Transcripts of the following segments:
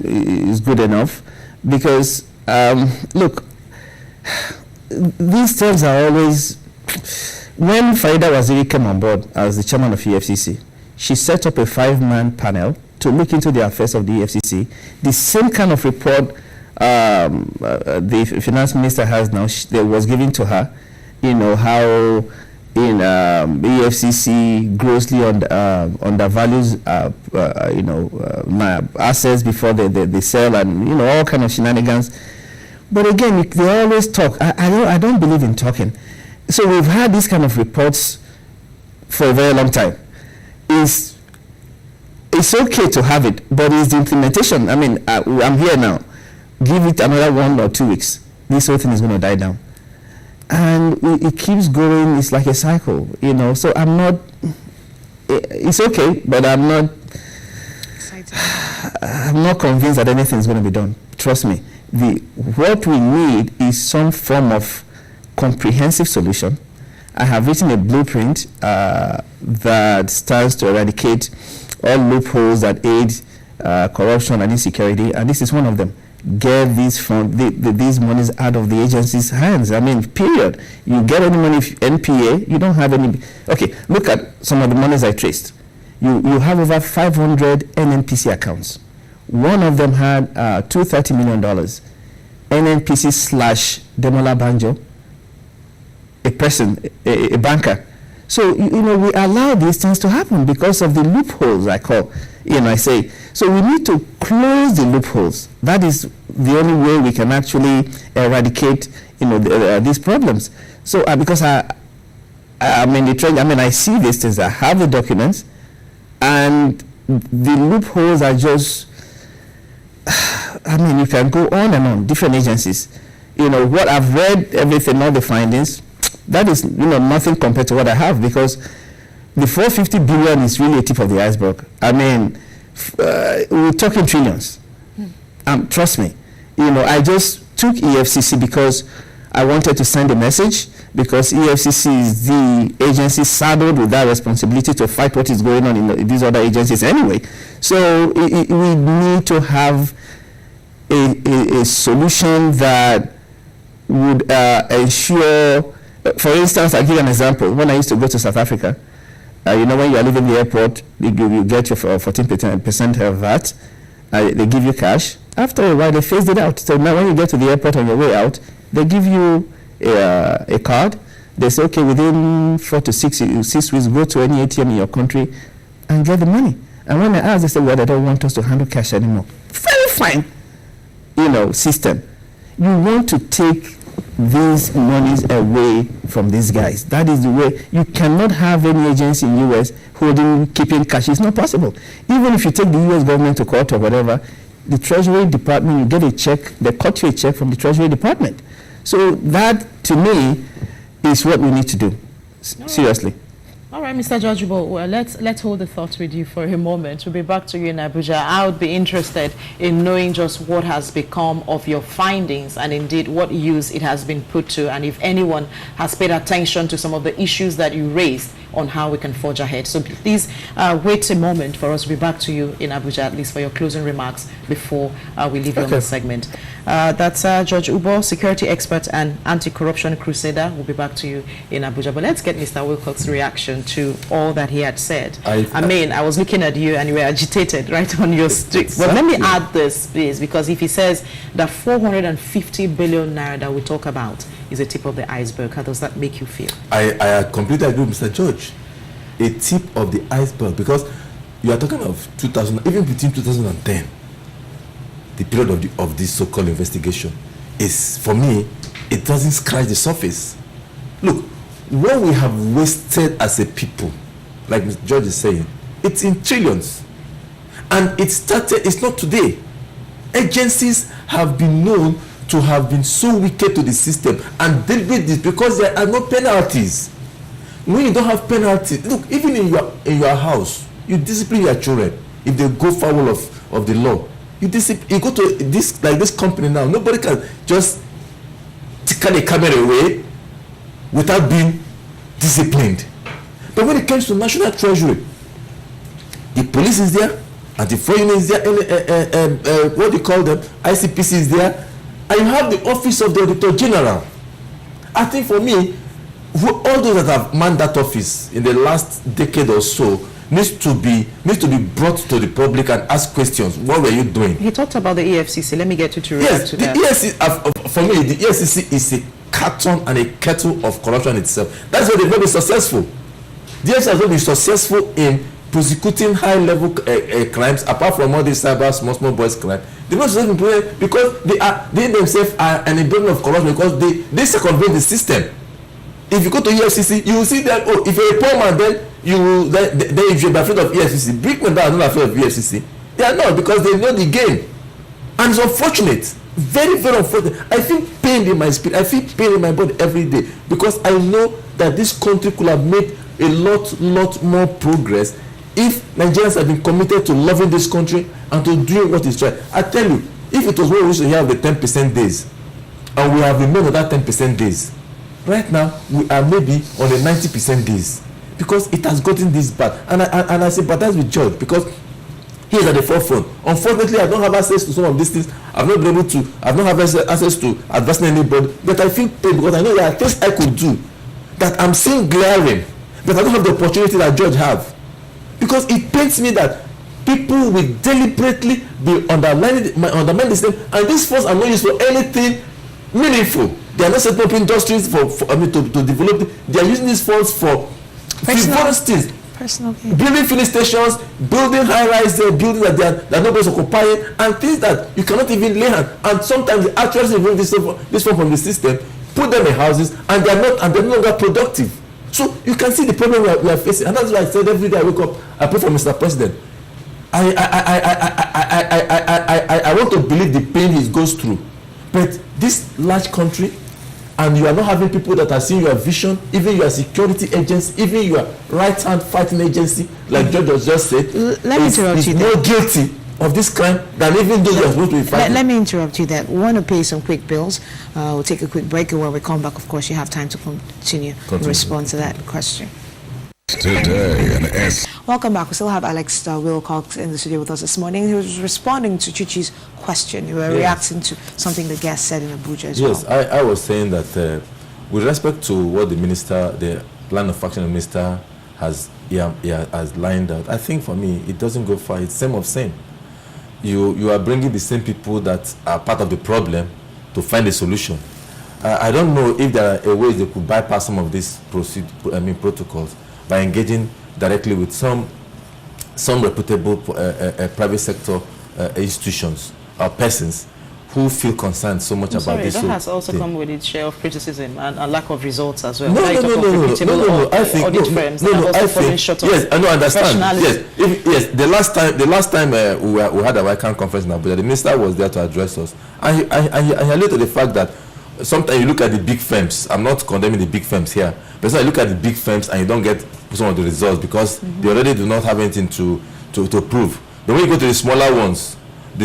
is good enough, because look, these terms are always. When Farida Waziri came on board as the chairman of EFCC, she set up a 5-man panel to look into the affairs of the EFCC. The same kind of report the finance minister has now, that was given to her, how in EFCC grossly undervalues my assets before they sell, and all kind of shenanigans. But again, they always talk. I don't believe in talking. So we've had these kind of reports for a very long time. It's okay to have it, but it's the implementation. I mean, I'm here now. Give it another 1 or 2 weeks. This whole thing is going to die down. And it keeps going. It's like a cycle, So I'm not. It's okay, but I'm not. I'm not convinced that anything is going to be done. Trust me. What we need is some form of comprehensive solution. I have written a blueprint that stands to eradicate all loopholes that aid corruption and insecurity, and this is one of them. Get these monies out of the agency's hands. I mean, period. You get any money, NPA, you don't have any. Okay, look at some of the monies I traced. You have over 500 NNPC accounts. One of them had $230 million. NNPC / Demola Banjo, a person, a banker. So, we allow these things to happen because of the loopholes, I say. So we need to close the loopholes. That is the only way we can actually eradicate, these problems. So, because I'm in the trend, I see these things, I have the documents, and the loopholes are just, you can go on and on, different agencies. What I've read, everything, all the findings, that is, nothing compared to what I have, because the 450 billion is really a tip of the iceberg. We're talking trillions. Trust me. I just took EFCC because I wanted to send a message, because EFCC is the agency saddled with that responsibility to fight what is going on in these other agencies anyway. So we need to have a solution that would ensure. For instance, I'll give you an example. When I used to go to South Africa, when you are leaving the airport, you get your 14% VAT. They give you cash. After a while, they phased it out. So now when you get to the airport on your way out, they give you a card. They say, okay, within 4 to 6 weeks, go to any ATM in your country and get the money. And when I ask, they say, well, they don't want us to handle cash anymore. Very fine, system. You want to take these monies away from these guys. That is the way. You cannot have any agency in the US keeping cash. It's not possible. Even if you take the US government to court or whatever, the Treasury Department, you get a check, they cut you a check from the Treasury Department. So that, to me, is what we need to do. Seriously. All right, Mr. George Ubo, well, let's hold the thought with you for a moment. We'll be back to you in Abuja. I would be interested in knowing just what has become of your findings, and indeed what use it has been put to, and if anyone has paid attention to some of the issues that you raised on how we can forge ahead. So please wait a moment for us to be back to you in Abuja, at least for your closing remarks before we leave you on the segment. That's George Ubo, security expert and anti-corruption crusader. We'll be back to you in Abuja. But let's get Mr. Wilcox's reaction to all that he had said. I was looking at you and you were agitated right on your street. Exactly. But let me add this, please, because if he says that 450 billion naira that we talk about is a tip of the iceberg, how does that make you feel? I completely agree with Mr. George. A tip of the iceberg, because you are talking of 2000, even between 2010, the period of this so-called investigation is, for me, it doesn't scratch the surface. Look, what we have wasted as a people, like Mr. George is saying, it's in trillions. And it's not today. Agencies have been known to have been so wicked to the system and deal with this because there are no penalties. When you don't have penalties, look, even in your house, you discipline your children if they go foul of the law. You go to this company now, nobody can just take the camera away without being disciplined. But when it comes to National Treasury, the police is there, Anti-fraud unit is there, what do you call them, ICPC is there, and you have the office of the Auditor General. I think for me, all those that have manned that office in the last decade or so needs to be brought to the public and ask questions. What were you doing? He talked about the EFCC. Let me get you to react to that. Yes, for me, the EFCC is a carton and a kettle of corruption itself. That's why they've not been successful. The EFCC has not been successful in prosecuting high-level crimes, apart from all these cyber small boys crime. They've not successful because they themselves are an emblem of corruption because they circumvent the system. If you go to EFCC, you will see that, oh, if you're a poor man, then if you're afraid of EFCC, big men are not afraid of EFCC. They are not, because they know the game. And it's unfortunate, very, very unfortunate. I feel pain in my spirit, I feel pain in my body every day, because I know that this country could have made a lot more progress if Nigerians had been committed to loving this country and to doing what is right. I tell you, if it was what we used to have the 10% days, and we have remained on that 10% days, right now we are maybe on the 90% days, because it has gotten this bad. And I sympathize with George, because he is at the forefront. Unfortunately, I don't have access to some of these things. I've not been able to, I've not have access to advising anybody, but I feel pain because I know there are things I could do that I'm seeing glaring, but I don't have the opportunity that George have. Because it pains me that people will deliberately be undermining the system, and these funds are not used for anything meaningful. They are not setting up industries to develop. They are using these funds for frivolous things. Building filling stations, building high-rise buildings that nobody's occupying, and things that you cannot even lay hand. And sometimes they actually remove this fund from the system, put them in houses, and they're no longer productive. So you can see the problem we are facing, and that's why I said every day I wake up, I pray for Mr. President. I want to believe the pain he goes through, but this large country, and you are not having people that are seeing your vision, even your security agency, even your right-hand fighting agency, like George has just said, is more guilty of this crime than even those who are supposed to be fighting. Let me interrupt you there. We want to pay some quick bills. We'll take a quick break, and when we come back, of course, you have time to continue and respond to that question. Today in Welcome back. We still have Alex Wilcox in the studio with us this morning. He was responding to Chichi's question. You were reacting to something the guest said in Abuja as well. Yes, I was saying that with respect to what the minister, the plan of action minister has lined out, I think for me it doesn't go far. It's same of same. You are bringing the same people that are part of the problem to find a solution. I don't know if there are ways they could bypass some of these protocols by engaging directly with some reputable private sector institutions or persons who feel concerned so much about this. That has also come with its share of criticism and a lack of results as well. No. I think yes, I know, understand. Yes, the last time we had a ICANN conference in Abuja, the minister was there to address us, and he alluded to the fact that sometimes you look at the big firms. I'm not condemning the big firms here, but so you look at the big firms and you don't get some of the results because they already do not have anything to prove. Then when you go to the smaller ones, the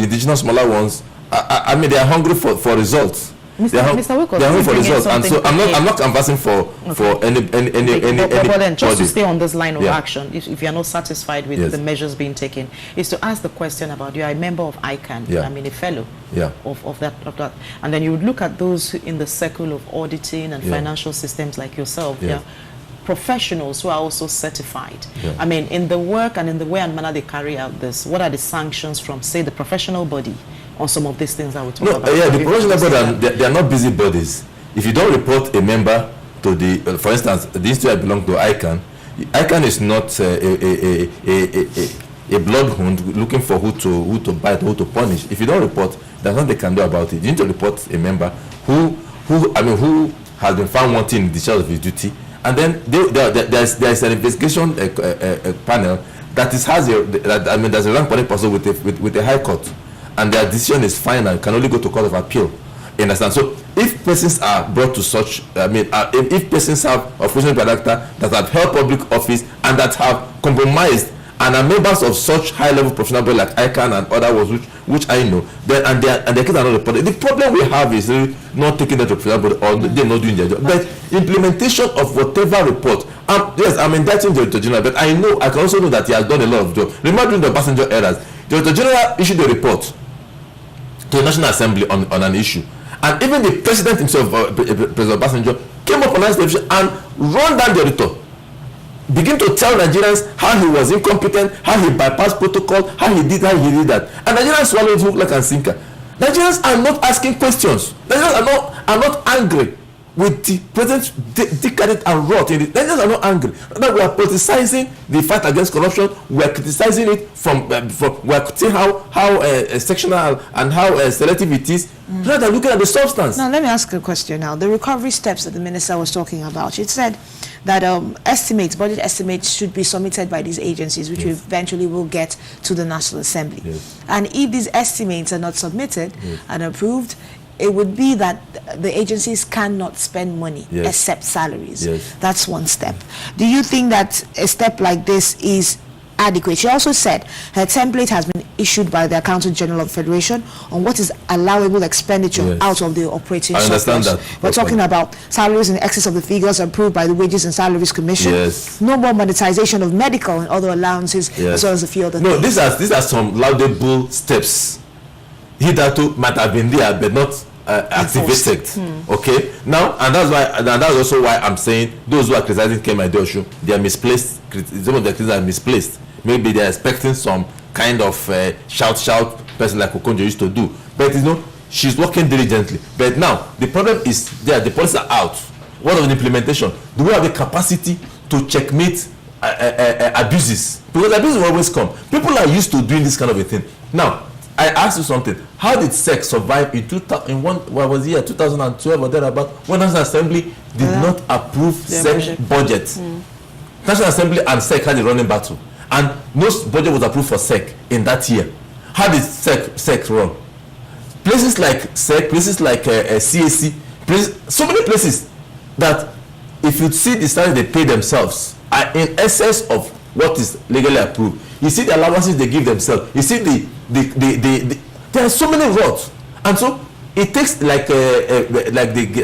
indigenous smaller ones, I mean, they are hungry for results. Mr. Wilcox, they are hungry for results, and so I'm not canvassing for any. But then, just to stay on this line of action, if you are not satisfied with the measures being taken, is to ask the question about you are a member of ICANN. I mean, a fellow of that, and then you would look at those in the circle of auditing and financial systems like yourself. Professionals who are also certified. I mean, in the work and in the way and manner they carry out this, what are the sanctions from, say, the professional body on some of these things that we talk about? The professional body, they are not busy bodies. If you don't report a member to the, for instance, the institute I belong to, ICANN is not a bloodhound looking for who to bite, who to punish. If you don't report, there's nothing they can do about it. You need to report a member who has been found wanting in discharge of his duty. And then there's an investigation panel there's a rank point person with a high court, and their decision is final. Can only go to court of appeal. You understand? So if persons are brought to such, if persons have official character that have held public office and that have compromised and are members of such high-level professional body like ICANN and other ones which I know, then and their kids are not reported. The problem we have is really not taking that to professional body, or they're not doing their job. But implementation of whatever report, yes, I'm indicting the Director General, but I can also know that he has done a lot of job. Remember during the passenger errors, the Director General issued a report to the National Assembly on an issue, and even the President himself, President Passenger, came up on national television and run down the auditor, begin to tell Nigerians how he was incompetent, how he bypassed protocol, how he did that, and Nigerians swallowed hook, like and sinker. Nigerians are not asking questions. Nigerians are not angry with the president's decadent and rot in it. Nigerians are not angry. Now we are politicizing the fight against corruption. We are criticizing it from we are seeing how sectional and how selective it is, rather than looking at the substance. Now let me ask a question. Now the recovery steps that the minister was talking about, it said that budget estimates should be submitted by these agencies, which eventually will get to the National Assembly. And if these estimates are not submitted and approved, it would be that the agencies cannot spend money except salaries. That's one step. Do you think that a step like this is adequate? She also said her template has been issued by the Accountant General of the Federation on what is allowable expenditure out of the operating surplus. I understand that. We're talking about salaries in excess of the figures approved by the Wages and Salaries Commission. No more monetization of medical and other allowances, as well as a few other things. These are some laudable steps. Hitherto might have been there, but not activated. Okay, now, and that's also why I'm saying those who are criticizing Kemi Adeosun, they are misplaced. Some of the criticisms are misplaced. Maybe they are expecting some kind of shout person like Okonjo used to do, but she's working diligently. But now the problem is the policies are out. What of the implementation? Do we have the capacity to checkmate abuses? Because abuses will always come. People are used to doing this kind of a thing. Now I ask you something. How did SEC survive in 2012 or thereabout, when National Assembly did not approve SEC budget? National Assembly and SEC had a running battle, and no budget was approved for SEC in that year. How did SEC run? Places like SEC, places like CAC, so many places that if you see the salary they pay themselves are in excess of what is legally approved. You see the allowances they give themselves. You see there are so many roads, and so it takes like the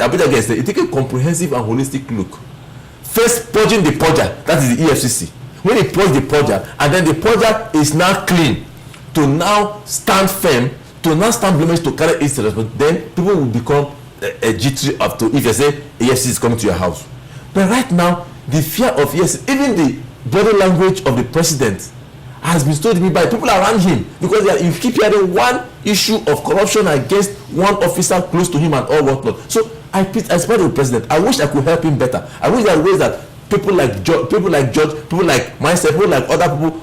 Abuja guys. It takes a comprehensive and holistic look. First, purging the purger, that is the EFCC. When it purge the purger, and then the purger is now clean, to now stand firm, to now stand blameless to carry its responsibility, then people will become jittery up to if they say EFCC is coming to your house. But right now, the fear of EFCC, even the body language of the president has been told to me by people around him, because you keep hearing one issue of corruption against one officer close to him and all whatnot. So I support the president. I wish I could help him better. I wish there are ways that people like George, people like myself, people like other people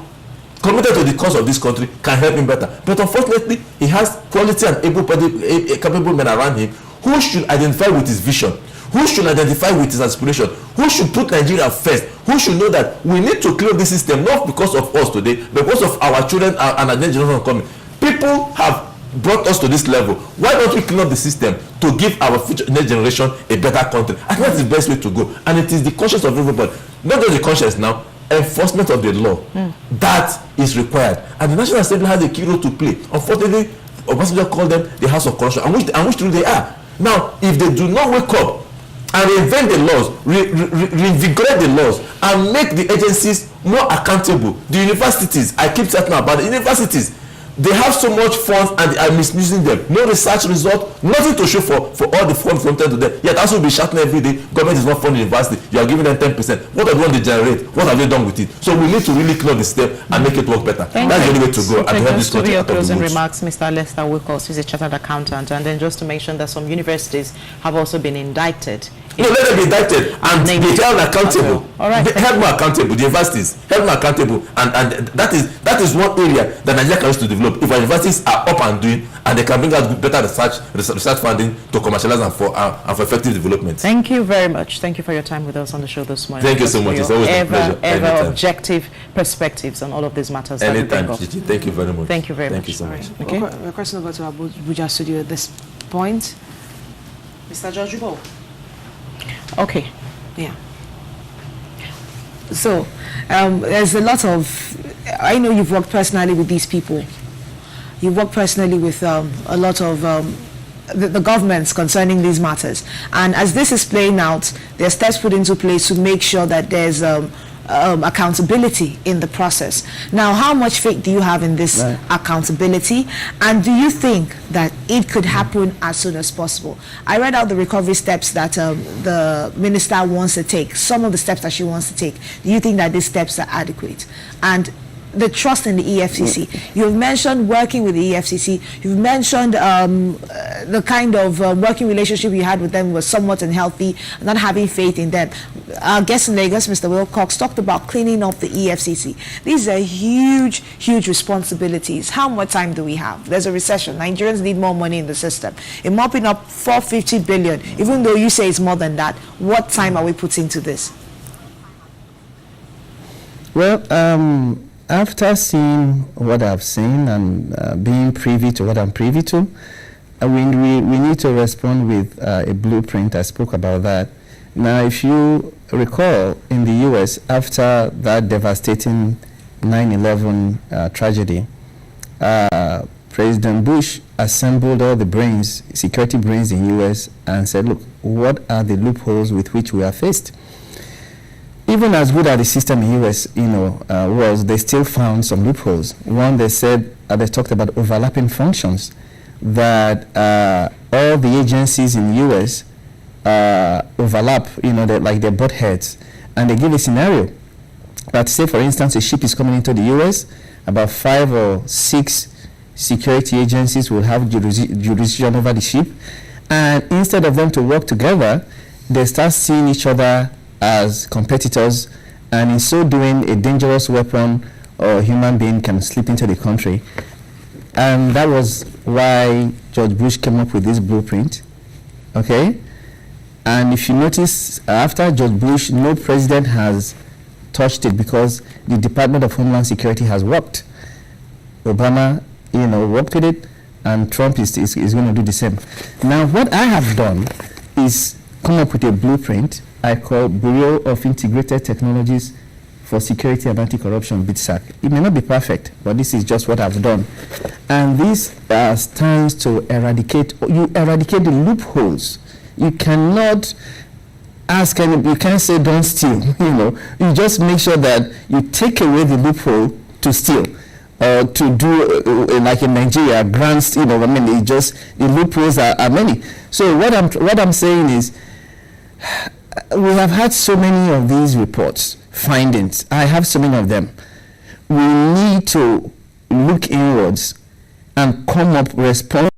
committed to the cause of this country can help him better. But unfortunately, he has quality and capable men around him who should identify with his vision, who should identify with his aspiration, who should put Nigeria first, who should know that we need to clear this system, not because of us today, but because of our children and our next generation coming. People have brought us to this level. Why don't we clean up the system to give our future next generation a better country? I think that's the best way to go, and it is the conscience of everybody, not just the conscience now, enforcement of the law that is required, and the National Assembly has a key role to play. Unfortunately, Obasanjo called them the House of Corruption, and which truly they are. Now, if they do not wake up and reinvent the laws, reinvigorate the laws, and make the agencies more accountable, the universities, I keep talking about the universities, they have so much funds and they are misusing them. No research result, nothing to show for all the funds fronted to them. Yet also be shouting every day, government is not funding university, you are giving them 10%. What are they going to generate? What have they done with it? So we need to really clear the step and make it work better. That's the only way to go. And to help this country out of the woods. Closing remarks, Mr. Lester Wilcox, who is a chartered accountant, and then just to mention that some universities have also been indicted. No, let them be indicted and be held accountable. All right. Held more accountable. The universities held more accountable, and that is one area that Nigeria can use to develop. If our universities are up and doing, and they can bring out better research funding to commercialize and for effective development. Thank you very much. Thank you for your time with us on the show this morning. Thank you so much. It's always a pleasure. Ever objective perspectives on all of these matters. Anytime, Gigi. Thank you very much. Thank you very much. Thank you so much. Okay. We're crossing over to our Abuja studio at this point. Mr. George Ubo. Okay. Yeah. So there's a lot of I know you've worked personally with these people. You've worked personally with a lot of the governments concerning these matters. And as this is playing out, there are steps put into place to make sure that there's accountability in the process. Now, how much faith do you have in this accountability? And do you think that it could happen as soon as possible? I read out the recovery steps that the minister wants to take, some of the steps that she wants to take. Do you think that these steps are adequate? And the trust in the EFCC. You've mentioned working with the EFCC. You've mentioned the kind of working relationship you had with them was somewhat unhealthy, not having faith in them. Our guest in Lagos, Mr. Wilcox, talked about cleaning up the EFCC. These are huge, huge responsibilities. How much time do we have? There's a recession. Nigerians need more money in the system. In mopping up 450 billion, even though you say it's more than that, what time are we putting to this? Well, after seeing what I've seen and being privy to what I'm privy to, we need to respond with a blueprint. I spoke about that. Now, if you recall, in the U.S., after that devastating 9/11 tragedy, President Bush assembled all the brains, security brains in U.S., and said, look, what are the loopholes with which we are faced? Even as good as the system in U.S. Was, they still found some loopholes. One, they said, they talked about overlapping functions, that all the agencies in U.S. Overlap, they're butt heads. And they give a scenario that, say, for instance, a ship is coming into the U.S., about 5 or 6 security agencies will have jurisdiction over the ship. And instead of them to work together, they start seeing each other as competitors, and in so doing, a dangerous weapon or human being can slip into the country. And that was why George Bush came up with this blueprint. Okay? And if you notice, after George Bush, no president has touched it because the Department of Homeland Security has worked. Obama, worked with it, and Trump is going to do the same. Now, what I have done is come up with a blueprint I call Bureau of Integrated Technologies for Security and Anti-Corruption, BITSAC. It may not be perfect, but this is just what I've done. And this stands to eradicate the loopholes. You cannot you can't say don't steal, You just make sure that you take away the loophole to steal. To do like in Nigeria, grants, the loopholes are many. So what I'm saying is, we have had so many of these reports, findings. I have so many of them. We need to look inwards and come up, respond